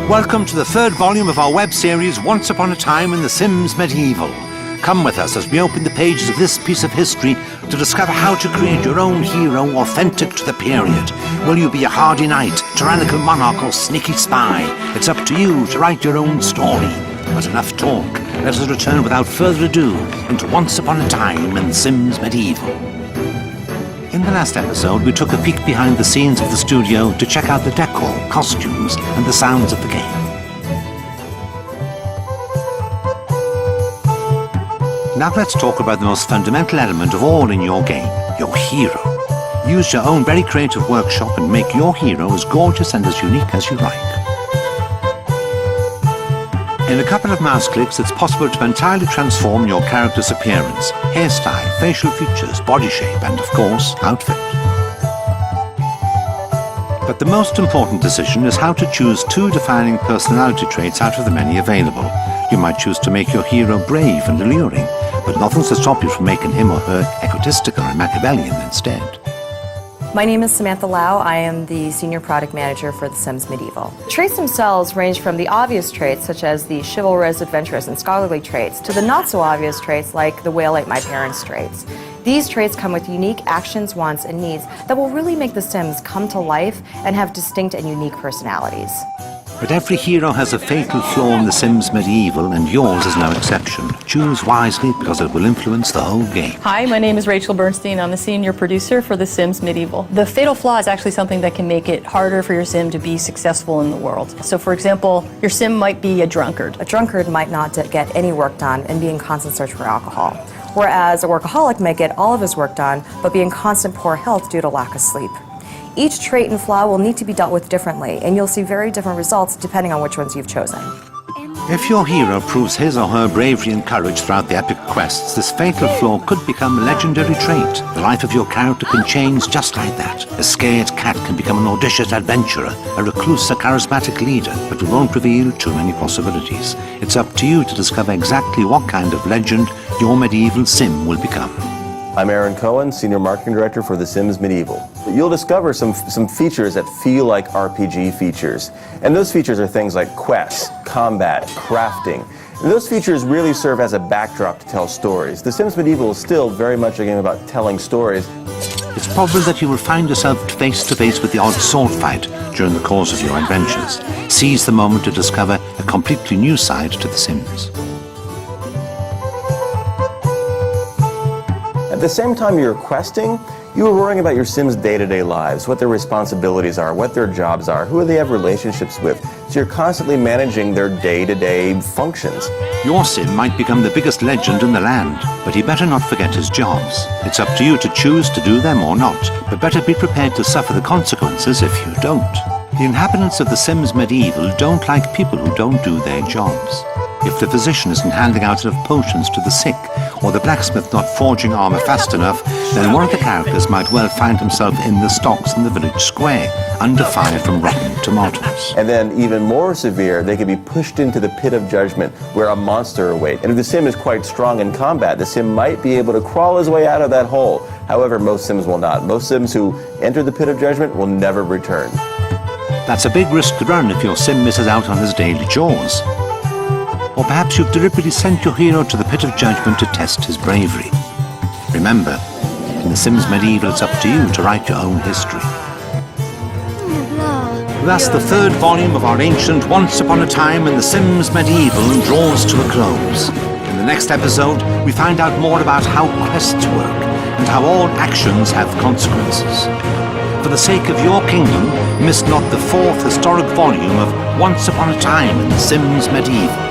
Welcome to the third volume of our web series, Once Upon a Time in The Sims Medieval. Come with us as we open the pages of this piece of history to discover how to create your own hero authentic to the period. Will you be a hardy knight, tyrannical monarch, or sneaky spy? It's up to you to write your own story. But enough talk. Let us return without further ado into Once Upon a Time in The Sims Medieval. In the last episode, we took a peek behind the scenes of the studio to check out the decor, costumes, and the sounds of the game. Now let's talk about the most fundamental element of all in your game, your hero. Use your own very creative workshop and make your hero as gorgeous and as unique as you like. In a couple of mouse clicks, it's possible to entirely transform your character's appearance, hairstyle, facial features, body shape, and of course, outfit. But the most important decision is how to choose two defining personality traits out of the many available. You might choose to make your hero brave and alluring, but nothing's to stop you from making him or her egotistical or Machiavellian instead. My name is Samantha Lau. I am the Senior Product Manager for The Sims Medieval. Traits themselves range from the obvious traits, such as the chivalrous, adventurous, and scholarly traits, to the not-so-obvious traits like the whale ate my parents traits. These traits come with unique actions, wants, and needs that will really make the Sims come to life and have distinct and unique personalities. But every hero has a fatal flaw in The Sims Medieval, and yours is no exception. Choose wisely because it will influence the whole game. Hi, my name is Rachel Bernstein. I'm the senior producer for The Sims Medieval. The fatal flaw is actually something that can make it harder for your Sim to be successful in the world. So for example, your Sim might be a drunkard. A drunkard might not get any work done and be in constant search for alcohol, whereas a workaholic might get all of his work done but be in constant poor health due to lack of sleep. Each trait and flaw will need to be dealt with differently, and you'll see very different results depending on which ones you've chosen. If your hero proves his or her bravery and courage throughout the epic quests, this fatal flaw could become a legendary trait. The life of your character can change just like that. A scared cat can become an audacious adventurer, a recluse, a charismatic leader, but we won't reveal too many possibilities. It's up to you to discover exactly what kind of legend your medieval sim will become. I'm Aaron Cohen, Senior Marketing Director for The Sims Medieval. You'll discover some features that feel like RPG features. And those features are things like quests, combat, crafting. And those features really serve as a backdrop to tell stories. The Sims Medieval is still very much a game about telling stories. It's probable that you will find yourself face to face with the odd sword fight during the course of your adventures. Seize the moment to discover a completely new side to The Sims. At the same time you're questing, you are worrying about your Sims' day-to-day lives, what their responsibilities are, what their jobs are, who they have relationships with. So you're constantly managing their day-to-day functions. Your Sim might become the biggest legend in the land, but he better not forget his jobs. It's up to you to choose to do them or not, but better be prepared to suffer the consequences if you don't. The inhabitants of The Sims Medieval don't like people who don't do their jobs. If the physician isn't handing out enough potions to the sick, or the blacksmith not forging armor fast enough, then one of the characters might well find himself in the stocks in the village square, under fire from rotten tomatoes. And then even more severe, they could be pushed into the pit of judgment where a monster awaits. And if the Sim is quite strong in combat, the Sim might be able to crawl his way out of that hole. However, most Sims will not. Most Sims who enter the pit of judgment will never return. That's a big risk to run if your Sim misses out on his daily chores. Or perhaps you've deliberately sent your hero to the pit of judgment to test his bravery. Remember, in The Sims Medieval, it's up to you to write your own history. Thus, the third volume of our ancient Once Upon a Time in The Sims Medieval draws to a close. In the next episode, we find out more about how quests work and how all actions have consequences. For the sake of your kingdom, miss not the fourth historic volume of Once Upon a Time in The Sims Medieval.